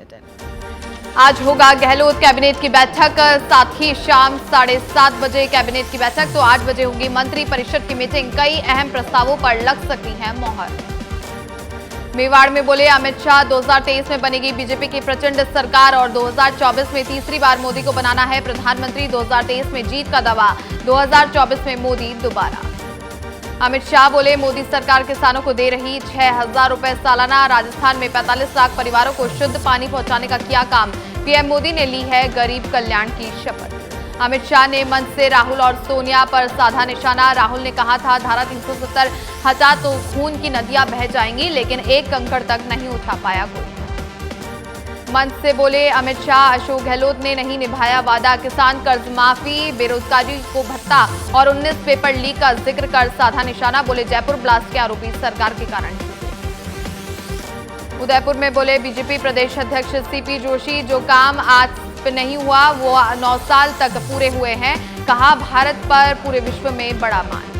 Bulletin. आज होगा Gehlot cabinet की बैठक, साथ ही शाम 7:30 बजे कैबिनेट की बैठक तो 8 बजे होगी मंत्री परिषद की मीटिंग। कई अहम प्रस्तावों पर लग सकती है मोहर। मेवाड़ में बोले अमित शाह, 2023 में बनेगी बीजेपी की प्रचंड सरकार और 2024 में तीसरी बार मोदी को बनाना है प्रधानमंत्री। 2023 में जीत का दावा, 2024 में मोदी दोबारा। अमित शाह बोले मोदी सरकार किसानों को दे रही 6,000 रुपए सालाना। राजस्थान में 45 लाख परिवारों को शुद्ध पानी पहुंचाने का किया काम। पीएम मोदी ने ली है गरीब कल्याण की शपथ। अमित शाह ने मंच से राहुल और सोनिया पर साधा निशाना। राहुल ने कहा था धारा 370 हटा तो खून की नदियां बह जाएंगी, लेकिन एक कंकड़ तक नहीं उठा पाया कोई। मंच से बोले अमित शाह, अशोक गहलोत ने नहीं निभाया वादा। किसान कर्ज माफी, बेरोजगारी को भत्ता और 19 पेपर लीक का जिक्र कर साधा निशाना। बोले जयपुर ब्लास्ट के आरोपी सरकार के कारण। उदयपुर में बोले बीजेपी प्रदेश अध्यक्ष सीपी जोशी, जो काम आज नहीं हुआ वो 9 साल तक पूरे हुए हैं। कहा भारत पर पूरे विश्व में बड़ा मान।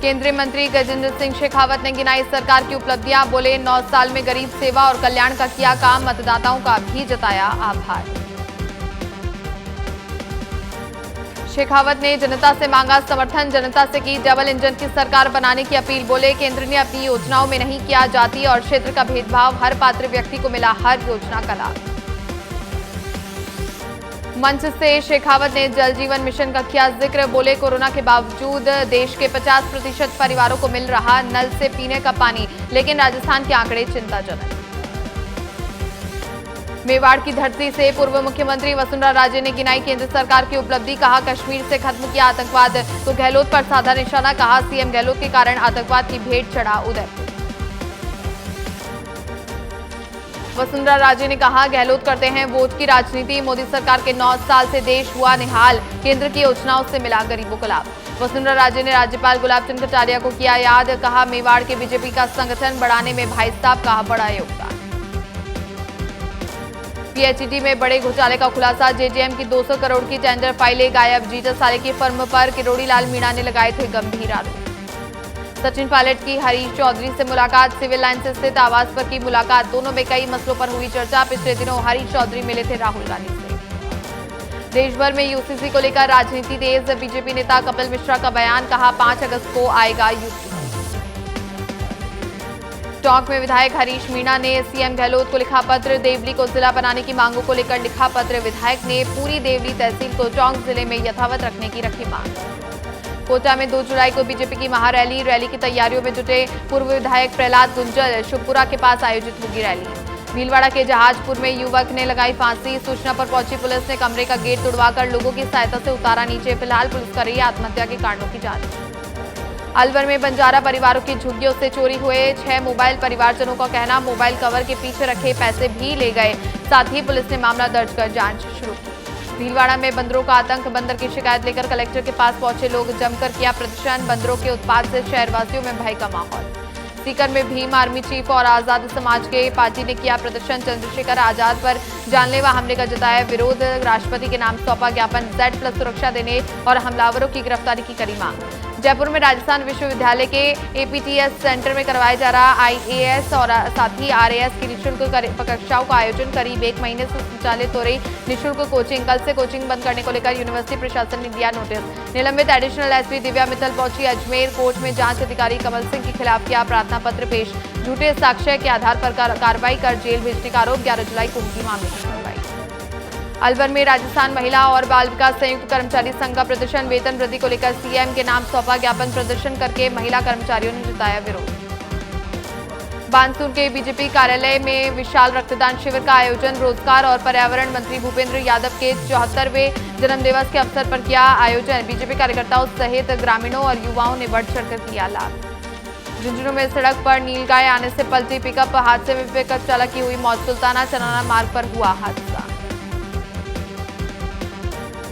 केंद्रीय मंत्री गजेंद्र सिंह शेखावत ने गिनाई सरकार की उपलब्धियां। बोले 9 साल में गरीब सेवा और कल्याण का किया काम। मतदाताओं का भी जताया आभार। शेखावत ने जनता से मांगा समर्थन, जनता से की डबल इंजन की सरकार बनाने की अपील। बोले केंद्र ने अपनी योजनाओं में नहीं किया जाति और क्षेत्र का भेदभाव। हर पात्र व्यक्ति को मिला हर योजना का लाभ। मंच से शेखावत ने जल जीवन मिशन का किया जिक्र। बोले कोरोना के बावजूद देश के 50% परिवारों को मिल रहा नल से पीने का पानी, लेकिन राजस्थान के आंकड़े चिंताजनक। मेवाड़ की धरती से पूर्व मुख्यमंत्री वसुंधरा राजे ने गिनाई केंद्र सरकार की उपलब्धि। कहा कश्मीर से खत्म किया आतंकवाद, तो गहलोत पर साधा निशाना। कहा सीएम गहलोत के कारण आतंकवाद की भेंट चढ़ा उदयपुर। वसुंधरा राजे ने कहा गहलोत करते हैं वोट की राजनीति। मोदी सरकार के 9 साल से देश हुआ निहाल, केंद्र की योजनाओं से मिला गरीबों को लाभ। वसुंधरा राजे ने राज्यपाल गुलाब चंद कटारिया को किया याद। कहा मेवाड़ के बीजेपी का संगठन बढ़ाने में भाई साहब का बड़ा योगदान। पीएचईडी में बड़े घोटाले का खुलासा। जेजेएम की 200 करोड़ की टेंडर फाइलें गायब। जीजा साले की फर्म पर किरोड़ी लाल मीणा ने लगाए थे गंभीर आरोप। सचिन पायलट की हरीश चौधरी से मुलाकात। सिविल लाइन से स्थित आवास पर की मुलाकात। दोनों में कई मसलों पर हुई चर्चा। पिछले दिनों हरीश चौधरी मिले थे राहुल गांधी से। देश भर में यूसीसी को लेकर राजनीति तेज। बीजेपी नेता कपिल मिश्रा का बयान। कहा 5 अगस्त को आएगा यूसीसी। टोंक में विधायक हरीश मीणा ने सीएम गहलोत को लिखा पत्र। देवली को जिला बनाने की मांगों को लेकर लिखा पत्र। विधायक ने पूरी देवली तहसील को टोंक जिले में यथावत रखने की रखी मांग। कोटा में 2 जुलाई को बीजेपी की महारैली। रैली की तैयारियों में जुटे पूर्व विधायक प्रहलाद गुंजल। शुभपुरा के पास आयोजित होगी रैली। भीलवाड़ा के जहाजपुर में युवक ने लगाई फांसी। सूचना पर पहुंची पुलिस ने कमरे का गेट तोड़वाकर लोगों की सहायता से उतारा नीचे। फिलहाल पुलिस कर रही है आत्महत्या के कारणों की जांच। अलवर में बंजारा परिवारों की झुग्गियों से चोरी हुए 6 मोबाइल। परिवारजनों का कहना मोबाइल कवर के पीछे रखे पैसे भी ले गए। साथ ही पुलिस ने मामला दर्ज कर जांच शुरू की। भीलवाड़ा में बंदरों का आतंक। बंदर की शिकायत लेकर कलेक्टर के पास पहुंचे लोग। जमकर किया प्रदर्शन। बंदरों के उत्पात से शहरवासियों में भय का माहौल। सीकर में भीम आर्मी चीफ और आजाद समाज के पार्टी ने किया प्रदर्शन। चंद्रशेखर आजाद पर जानलेवा हमले का जताया विरोध। राष्ट्रपति के नाम सौंपा ज्ञापन। Z+ सुरक्षा देने और हमलावरों की गिरफ्तारी की करी मांग। जयपुर में राजस्थान विश्वविद्यालय के APTS सेंटर में करवाया जा रहा IAS और साथ ही RAS की निःशुल्क कक्षाओं का आयोजन। करीब 1 महीने से संचालित हो रही निःशुल्क कोचिंग। कल से कोचिंग बंद करने को लेकर यूनिवर्सिटी प्रशासन ने दिया नोटिस। निलंबित एडिशनल SP दिव्या मित्तल पहुंची अजमेर। कोर्ट में जांच अधिकारी कमल सिंह के खिलाफ किया प्रार्थना पत्र पेश। झूठे साक्ष्य के आधार पर कार्रवाई कर जेल भेजने का आरोप। 11 जुलाई को होगी मामले की सुनवाई। अलवर में राजस्थान महिला और बाल विकास संयुक्त कर्मचारी संघ का प्रदर्शन। वेतन वृद्धि को लेकर सीएम के नाम सौंपा ज्ञापन। प्रदर्शन करके महिला कर्मचारियों ने जताया विरोध। बानसूर के बीजेपी कार्यालय में विशाल रक्तदान शिविर का आयोजन। रोजगार और पर्यावरण मंत्री भूपेंद्र यादव के 74वें जन्मदिवस के अवसर पर किया आयोजन। बीजेपी कार्यकर्ताओं सहित ग्रामीणों और युवाओं ने बढ़ चढ़कर किया लाभ। झुंझुनू में सड़क पर नीलगाय आने से पलटी पिकअप। हादसे में पिकअप चालक की हुई मौत। सुल्ताना चनाना मार्ग पर हुआ हादसा।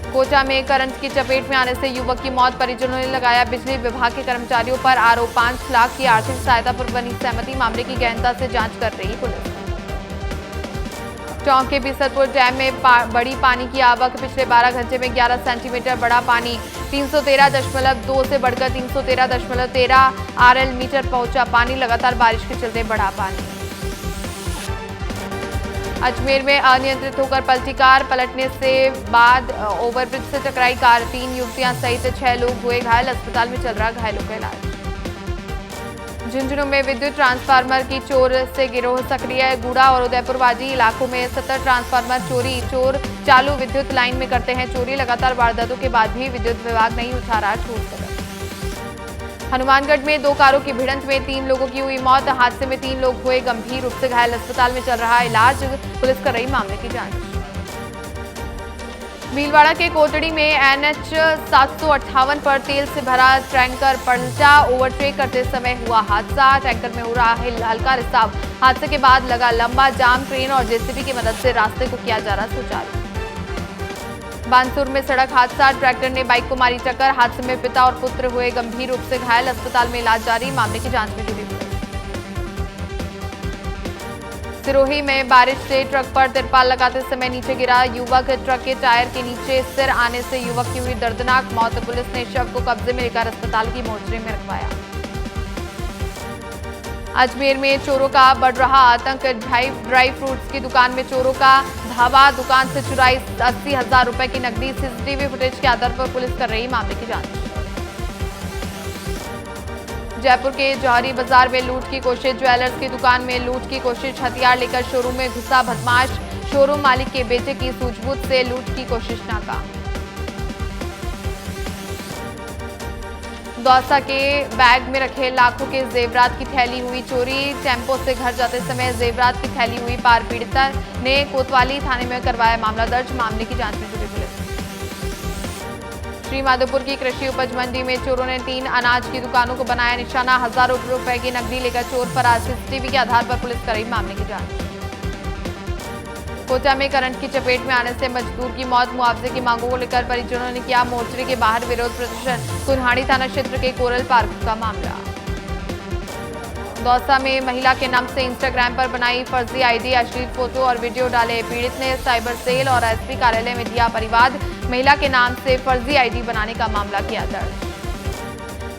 कोटा में करंट की चपेट में आने से युवक की मौत। परिजनों ने लगाया बिजली विभाग के कर्मचारियों पर आरोप। 5 लाख की आर्थिक सहायता पर बनी सहमति। मामले की गहनता से जांच कर रही पुलिस। टोंक के बिसरपुर डैम में बड़ी पानी की आवक। पिछले 12 घंटे में 11 सेंटीमीटर बढ़ा पानी। 313.2 से बढ़कर 313.13 RL मीटर पहुंचा पानी। लगातार बारिश के चलते बढ़ा पानी। अजमेर में अनियंत्रित होकर पलटी कार, पलटने से बाद ओवरब्रिज से टकराई कार, 3 युवतियां सहित 6 लोग हुए घायल, अस्पताल में चल रहा घायलों का इलाज। झुंझुनू में विद्युत ट्रांसफार्मर की चोर से गिरोह सक्रिय, गूड़ा और उदयपुरवाजी इलाकों में 70 ट्रांसफार्मर चोरी, चोर चालू विद्युत लाइन में करते हैं चोरी, लगातार वारदातों के बाद भी विद्युत विभाग नहीं उठा रहा ठोस कदम। हनुमानगढ़ में 2 कारों की भिड़ंत में 3 लोगों की हुई मौत, हादसे में 3 लोग हुए गंभीर रूप से घायल, अस्पताल में चल रहा इलाज, पुलिस कर रही मामले की जांच। भीलवाड़ा के कोटड़ी में NH 758 पर तेल से भरा टैंकर पलटा, ओवरटेक करते समय हुआ हादसा, टैंकर में हो रहा है हल्का रिसाव, हादसे के बाद लगा लंबा जाम, ट्रेन और JCB की मदद से रास्ते को किया जा रहा सुचारू। बानसूर में सड़क हादसा, ट्रैक्टर ने बाइक को मारी टक्कर, हादसे में पिता और पुत्र हुए गंभीर रूप से घायल, अस्पताल में इलाज जारी, मामले की जांच में जुटी पुलिस। सिरोही में बारिश से ट्रक पर तिरपाल लगाते समय नीचे गिरा युवक, ट्रक के टायर के नीचे सिर आने से युवक की हुई दर्दनाक मौत, पुलिस ने शव को कब्जे में लेकर अस्पताल की मोर्चरी में रखवाया। अजमेर में चोरों का बढ़ रहा आतंक, ड्राई फ्रूट्स की दुकान में चोरों का धावा, दुकान से चुराई 80,000 रुपए की नकदी, CCTV फुटेज के आधार पर पुलिस कर रही मामले की जांच। जयपुर के जौहरी बाजार में लूट की कोशिश, ज्वेलर्स की दुकान में लूट की कोशिश, हथियार लेकर शोरूम में घुसा बदमाश, शोरूम मालिक के बेटे की सूझबूझ से लूट की कोशिश नाकाम। दौसा के बैग में रखे लाखों के जेवरात की थैली हुई चोरी, टेम्पो से घर जाते समय जेवरात की थैली हुई पार, पीड़िता ने कोतवाली थाने में करवाया मामला दर्ज, मामले की जांच में जुटी पुलिस। श्री माधोपुर की कृषि उपज मंडी में चोरों ने 3 अनाज की दुकानों को बनाया निशाना, हजारों रुपए की नकदी लेकर चोर फरार, CCTV के आधार पर पुलिस करेगी मामले की जांच। कोटा में करंट की चपेट में आने से मजदूर की मौत, मुआवजे की मांगों को लेकर परिजनों ने किया मोर्चरी के बाहर विरोध प्रदर्शन, कुन्हाड़ी थाना क्षेत्र के कोरल पार्क का मामला। दौसा में महिला के नाम से इंस्टाग्राम पर बनाई फर्जी ID, अश्लील फोटो और वीडियो डाले, पीड़ित ने साइबर सेल और SP कार्यालय में दिया परिवाद, महिला के नाम से फर्जी ID बनाने का मामला किया दर्ज।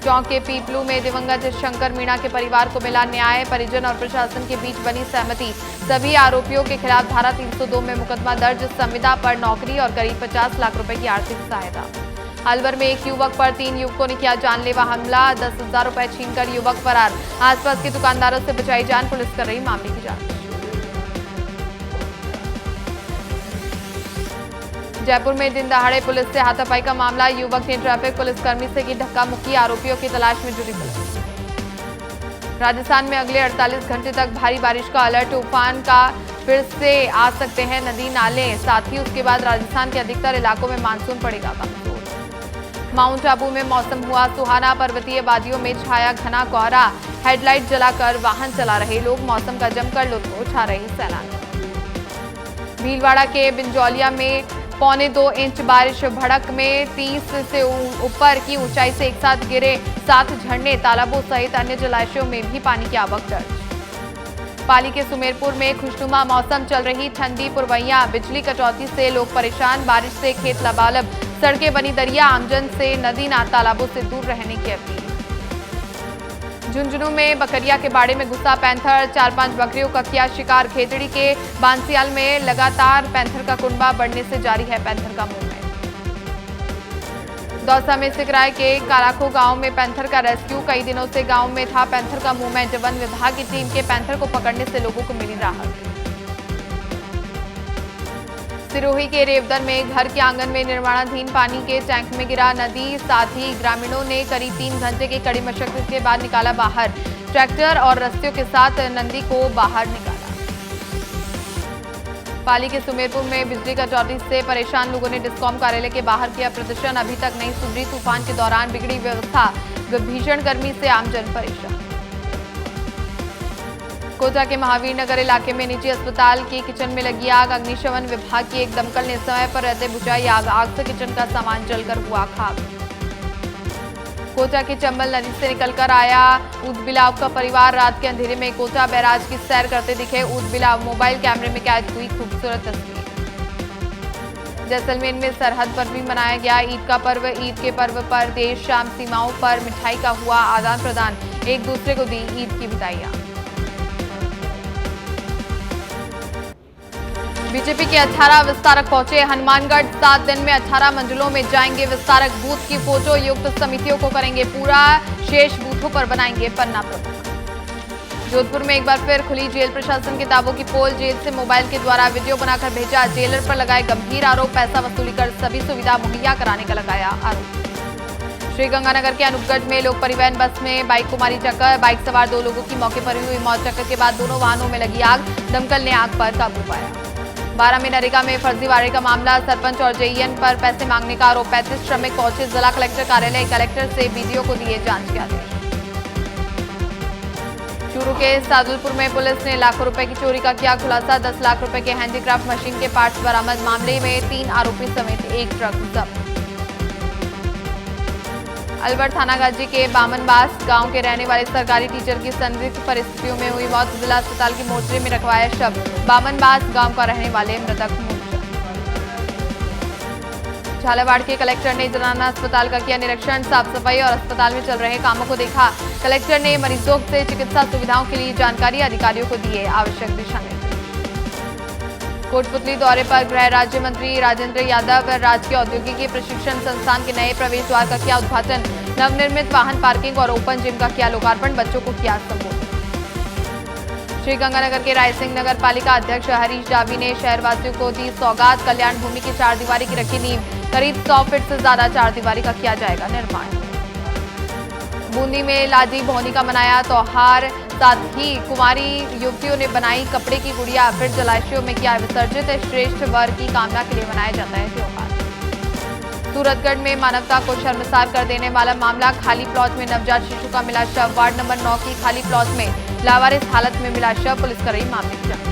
चौक के पीपलू में दिवंगत शंकर मीणा के परिवार को मिला न्याय, परिजन और प्रशासन के बीच बनी सहमति, सभी आरोपियों के खिलाफ धारा 302 में मुकदमा दर्ज, संविदा पर नौकरी और करीब 50 लाख रुपए की आर्थिक सहायता। अलवर में एक युवक पर 3 युवकों ने किया जानलेवा हमला, 10,000 रुपए छीनकर युवक फरार, आसपास के दुकानदारों से बचाई जान, पुलिस कर रही मामले की जांच। जयपुर में दिन दहाड़े पुलिस से हाथापाई का मामला, युवक ने ट्रैफिक पुलिसकर्मी से की धक्का मुक्की, आरोपियों की तलाश में जुटी पुलिस। राजस्थान में अगले 48 घंटे तक भारी बारिश का अलर्ट, तूफान का फिर से आ सकते हैं नदी नाले, साथ ही उसके बाद राजस्थान के अधिकतर इलाकों में मानसून पड़ेगा कमजोर। माउंट आबू में मौसम हुआ सुहाना, पर्वतीय वादियों में छाया घना कोहरा, हेडलाइट जलाकर वाहन चला रहे लोग, मौसम का जमकर लुत्फ उठा रहे सैलानी। भीलवाड़ा के बिंजौलिया में 1.25 इंच बारिश, भड़क में 30 से ऊपर की ऊंचाई से एक साथ गिरे 7 झरने, तालाबों सहित अन्य जलाशयों में भी पानी की आवक दर्ज। पाली के सुमेरपुर में खुशनुमा मौसम, चल रही ठंडी पुरवैया, बिजली कटौती से लोग परेशान, बारिश से खेत लबालब, सड़कें बनी दरिया, आमजन से नदी तालाबों से दूर रहने की अपील। झुंझुनू में बकरिया के बाड़े में घुसा पैंथर, 4-5 बकरियों का किया शिकार, खेतड़ी के बांसियाल में लगातार पैंथर का कुनबा बढ़ने से जारी है पैंथर का मूवमेंट। दौसा में सिकराय के कालाखो गांव में पैंथर का रेस्क्यू, कई दिनों से गांव में था पैंथर का मूवमेंट, वन विभाग की टीम के पैंथर को पकड़ने से लोगों को मिली राहत। सिरोही के रेवदर में घर के आंगन में निर्माणाधीन पानी के टैंक में गिरा नदी, साथ ही ग्रामीणों ने करीब 3 घंटे की कड़ी मशक्कत के बाद निकाला बाहर, ट्रैक्टर और रस्सियों के साथ नंदी को बाहर निकाला। पाली के सुमेरपुर में बिजली कटौती से परेशान लोगों ने डिस्कॉम कार्यालय के बाहर किया प्रदर्शन, अभी तक नहीं सुधरी, तूफान के दौरान बिगड़ी व्यवस्था, भीषण गर्मी से आमजन परेशान। कोटा के महावीर नगर इलाके में निजी अस्पताल की किचन में लगी आग, अग्निशमन विभाग की एक दमकल ने समय पर रहते बुझाई आग, आग से किचन का सामान जलकर हुआ खाक। कोटा की चंबल नदी से निकलकर आया ऊदबिलाव का परिवार, रात के अंधेरे में कोटा बैराज की सैर करते दिखे ऊदबिलाव, मोबाइल कैमरे में कैद हुई खूबसूरत तस्वीर। जैसलमेर में सरहद पर भी मनाया गया ईद का पर्व, ईद के पर्व पर देर शाम सीमाओं पर मिठाई का हुआ आदान प्रदान, एक दूसरे को दी ईद की बधाइयां। बीजेपी के 18 विस्तारक पहुंचे हनुमानगढ़। 7 दिन में 18 मंजिलों में जाएंगे विस्तारक। बूथ की फोटो युक्त समितियों को करेंगे पूरा, शेष बूथों पर बनाएंगे पन्ना प्रमुख। जोधपुर में एक बार फिर खुली जेल प्रशासन किताबों की पोल। जेल से मोबाइल के द्वारा वीडियो बनाकर भेजा, जेलर पर लगाए गंभीर आरोप। पैसा वसूली कर सभी सुविधा मुहैया कराने का लगाया आरोप। श्रीगंगानगर के अनूपगढ़ में लोक परिवहन बस में बाइक को मारी टक्कर। बाइक सवार 2 लोगों की मौके पर हुई मौत। टक्कर के बाद दोनों वाहनों में लगी आग, दमकल ने आग पर काबू पाया। 12 में नरेगा में फर्जीवाड़े का मामला। सरपंच और जेईएन पर पैसे मांगने का आरोप। 35 श्रमिक पहुंचे जिला कलेक्टर कार्यालय। कलेक्टर से बीडीओ को दिए जांच के आदेश। चूरू के सादुलपुर में पुलिस ने लाखों रुपए की चोरी का किया खुलासा। 10 लाख रुपए के हैंडीक्राफ्ट मशीन के पार्ट्स बरामद। मामले में 3 आरोपी समेत 1 ट्रक जब्त। अलवर थानागाजी के बामनबास गांव के रहने वाले सरकारी टीचर की संदिग्ध परिस्थितियों में हुई मौत। जिला अस्पताल की मोर्चरी में रखवाया शव। बामनबास गांव का रहने वाले मृतक मूर्छित। झालावाड़ के कलेक्टर ने जनाना अस्पताल का किया निरीक्षण। साफ सफाई और अस्पताल में चल रहे कामों को देखा। कलेक्टर ने मरीजों से चिकित्सा सुविधाओं के लिए जानकारी अधिकारियों को दिए आवश्यक दिशा निर्देश। कोटपुतली दौरे पर गृह राज्य मंत्री राजेंद्र यादव। राजकीय औद्योगिकी प्रशिक्षण संस्थान के नए प्रवेश द्वार का किया उद्घाटन। नवनिर्मित वाहन पार्किंग और ओपन जिम का किया लोकार्पण। बच्चों को किया संबोधित। श्रीगंगानगर के रायसिंह नगर पालिका अध्यक्ष हरीश डाबी ने शहरवासियों को दी सौगात। कल्याण भूमि की 4 दीवारी की रखी नींव। करीब 100 फीट से ज्यादा 4 दीवारी का किया जाएगा निर्माण। बूंदी में लाजी भौनी का मनाया त्योहार। साथ ही कुमारी युवतियों ने बनाई कपड़े की गुड़िया। फिर जलाशयों में किया विसर्जित। श्रेष्ठ वर की कामना के लिए मनाया जाता है त्योहार। सूरतगढ़ में मानवता को शर्मसार कर देने वाला मामला। खाली प्लॉट में नवजात शिशु का मिला शव। वार्ड नंबर 9 की खाली प्लॉट में लावारिस हालत में मिला शव। पुलिस कर रही मामले की जांच।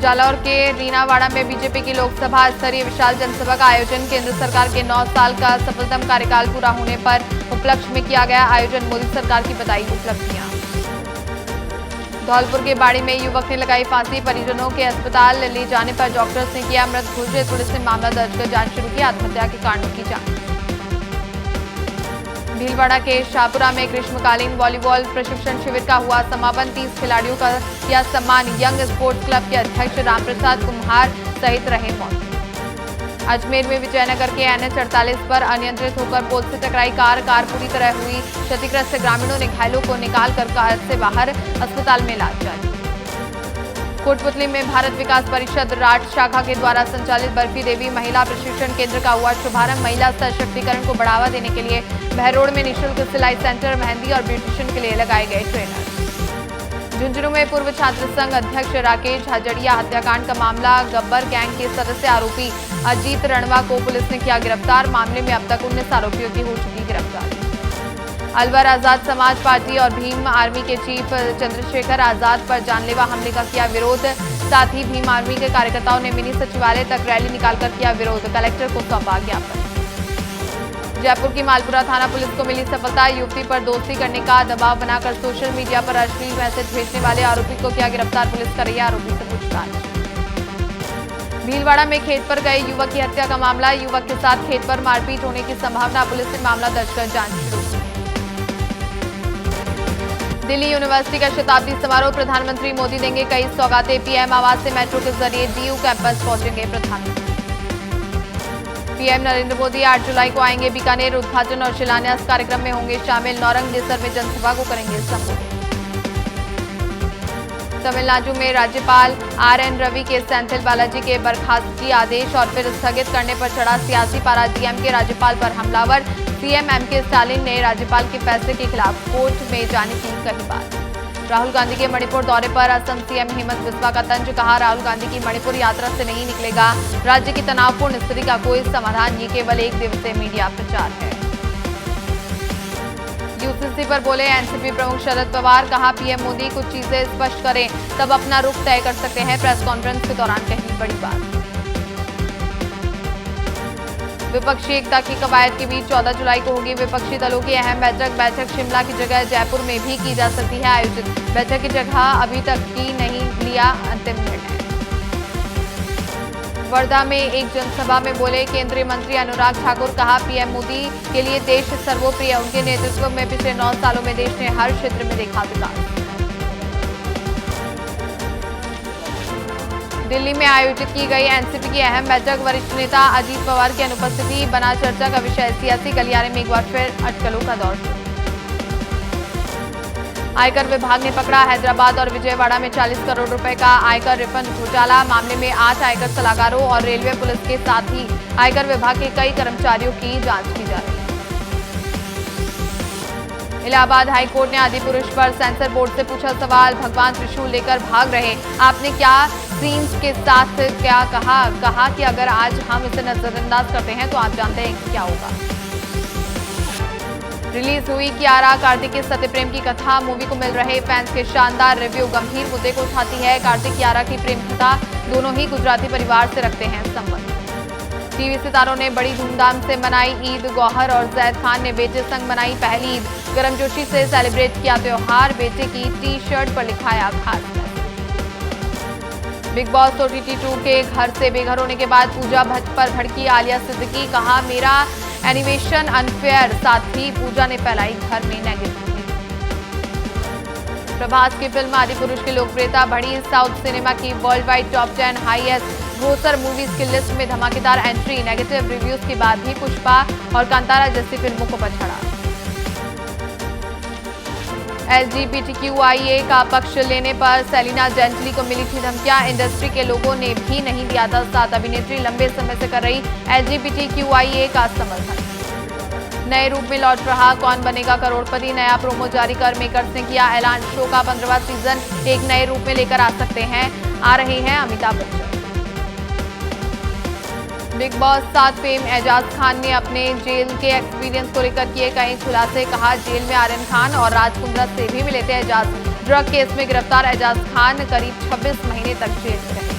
जालौर के रीनावाड़ा में बीजेपी की लोकसभा स्तरीय विशाल जनसभा का आयोजन। केंद्र सरकार के 9 साल का सफलतम कार्यकाल पूरा होने पर उपलक्ष्य में किया गया आयोजन। मोदी सरकार की बताई उपलब्धियां। धौलपुर के बाड़ी में युवक ने लगाई फांसी। परिजनों के अस्पताल ले जाने पर डॉक्टर्स ने किया मृत घोषित। पुलिस ने मामला दर्ज कर जांच शुरू की। आत्महत्या के कारणों की जांच। भीलवाड़ा के शाहपुरा में ग्रीष्मकालीन वॉलीबॉल प्रशिक्षण शिविर का हुआ समापन। 30 खिलाड़ियों का किया सम्मान। यंग स्पोर्ट्स क्लब के अध्यक्ष रामप्रसाद कुम्हार सहित रहे मौजूद। अजमेर में विजयनगर के NH 48 पर अनियंत्रित होकर पोल से टकराई कार पूरी तरह हुई क्षतिग्रस्त। ग्रामीणों ने घायलों को निकालकर कार से बाहर अस्पताल में इलाज जारी। कोटपुतली में भारत विकास परिषद राठ शाखा के द्वारा संचालित बर्फी देवी महिला प्रशिक्षण केंद्र का हुआ शुभारंभ। महिला सशक्तिकरण को बढ़ावा देने के लिए बहरोड में निःशुल्क सिलाई सेंटर, मेहंदी और ब्यूटिशियन के लिए लगाए गए ट्रेनर। झुंझुनू में पूर्व छात्र संघ अध्यक्ष राकेश हजड़िया हत्याकांड का मामला। गब्बर गैंग के सदस्य आरोपी अजीत रणवा को पुलिस ने किया गिरफ्तार। मामले में अब तक 19 आरोपियों की हो चुकी गिरफ्तारी। अलवर आजाद समाज पार्टी और भीम आर्मी के चीफ चंद्रशेखर आजाद पर जानलेवा हमले का किया विरोध। साथ ही भीम आर्मी के कार्यकर्ताओं ने मिनी सचिवालय तक रैली निकालकर किया विरोध। कलेक्टर को सौंपा ज्ञापन। जयपुर की मालपुरा थाना पुलिस को मिली सफलता। युवती पर दोस्ती करने का दबाव बनाकर सोशल मीडिया पर अश्लील मैसेज भेजने वाले आरोपी को किया गिरफ्तार। पुलिस कर रही है आरोपी से पूछताछ। भीलवाड़ा में खेत पर गए युवक की हत्या का मामला। युवक के साथ खेत पर मारपीट होने की संभावना। पुलिस ने मामला दर्ज कर जांच शुरू की। दिल्ली यूनिवर्सिटी का शताब्दी समारोह। प्रधानमंत्री मोदी देंगे कई सौगातें। पीएम आवास से मेट्रो के जरिए डीयू कैंपस पहुंचेंगे प्रधानमंत्री। पीएम नरेंद्र मोदी 8 जुलाई को आएंगे बीकानेर। उद्घाटन और शिलान्यास कार्यक्रम में होंगे शामिल। नौरंगदेसर में जनसभा को करेंगे संबोधित। तमिलनाडु में राज्यपाल RN रवि के सेंथिल बालाजी के बर्खास्तगी आदेश और फिर स्थगित करने पर चढ़ा सियासी पारा। डीएमके राज्यपाल पर हमलावर। सीएम MK स्टालिन ने राज्यपाल के फैसले के खिलाफ कोर्ट में जाने की कही बात। राहुल गांधी के मणिपुर दौरे पर असम सीएम हेमंत बिस्वा का तंज। कहा राहुल गांधी की मणिपुर यात्रा से नहीं निकलेगा राज्य की तनावपूर्ण स्थिति का कोई समाधान। ये केवल 1 दिवसीय मीडिया प्रचार है। यूसीसी पर बोले एनसीपी प्रमुख शरद पवार। कहा पीएम मोदी कुछ चीजें स्पष्ट करें तब अपना रुख तय कर सकते हैं। प्रेस कॉन्फ्रेंस के दौरान कही बड़ी बात। विपक्षी एकता की कवायद के बीच 14 जुलाई को होगी विपक्षी दलों की अहम बैठक शिमला की जगह जयपुर में भी की जा सकती है आयोजित। बैठक की जगह अभी तक की नहीं लिया अंतिम निर्णय। वर्धा में एक जनसभा में बोले केंद्रीय मंत्री अनुराग ठाकुर। कहा पीएम मोदी के लिए देश सर्वोप्रिय। उनके नेतृत्व में पिछले 9 सालों में देश ने हर क्षेत्र में देखा विकास। दिल्ली में आयोजित की गई एनसीपी की अहम बैठक, वरिष्ठ नेता अजीत पवार की अनुपस्थिति बना चर्चा का विषय। सियासी गलियारे में एक बार फिर अटकलों का दौर शुरू। आयकर विभाग ने पकड़ा हैदराबाद और विजयवाड़ा में 40 करोड़ रुपए का आयकर रिफंड घोटाला। मामले में 8 आयकर सलाहकारों और रेलवे पुलिस के साथ ही आयकर विभाग के कई कर्मचारियों की जांच की जा रही है। इलाहाबाद हाई कोर्ट ने आदिपुरुष पर सेंसर बोर्ड से पूछा सवाल, भगवान त्रिशूल लेकर भाग रहे, आपने क्या सीन्स के साथ क्या कहा कि अगर आज हम इसे नजरअंदाज करते हैं तो आप जानते हैं कि क्या होगा। रिलीज हुई कियारा कार्तिक के सत्य प्रेम की कथा, मूवी को मिल रहे फैंस के शानदार रिव्यू। गंभीर मुद्दे को उठाती है कार्तिक कियारा की प्रेम कथा, दोनों ही गुजराती परिवार से रखते हैं संबंध। टीवी सितारों ने बड़ी धूमधाम से मनाई ईद, गौहर और जैद खान ने बेटे संग मनाई पहली ईद, गर्मजोशी से सेलिब्रेट किया त्योहार, बेटे की टी शर्ट पर लिखाया खास मैसेज। बिग बॉस OTT 2 के घर से बेघर होने के बाद पूजा भट्ट पर भड़की आलिया सिद्दीकी, कहा मेरा एनिमेशन अनफेयर, साथ ही पूजा ने फैलाई घर में नेगेटिविटी। प्रभास की फिल्म आदिपुरुष की लोकप्रियता बढ़ी, साउथ सिनेमा की world wide top 10 highest grocer movies की लिस्ट में धमाकेदार एंट्री। नेगेटिव रिव्यूज के बाद भी पुष्पा और कांतारा जैसी फिल्मों को पछाड़ा। LGBTQIA का पक्ष लेने पर सेलिना जेंटली को मिली थी धमकियां, इंडस्ट्री के लोगों ने भी नहीं दिया था साथ। अभिनेत्री लंबे समय से कर रही LGBTQIA का समर्थन। नए रूप में लौट रहा कौन बनेगा करोड़पति, नया प्रोमो जारी कर मेकर्स ने किया ऐलान। शो का 15वां सीजन एक नए रूप में लेकर आ सकते हैं, आ रहे हैं Amitabh Bachchan. Bigg Boss 7 fame Ejaz Khan ने अपने जेल के एक्सपीरियंस को लेकर किए कई खुलासे, कहा जेल में आर्यन खान और राज कुंद्रा से भी मिले थे एजाज। ड्रग केस में गिरफ्तार एजाज खान करीब 26 महीने तक जेल में रहे।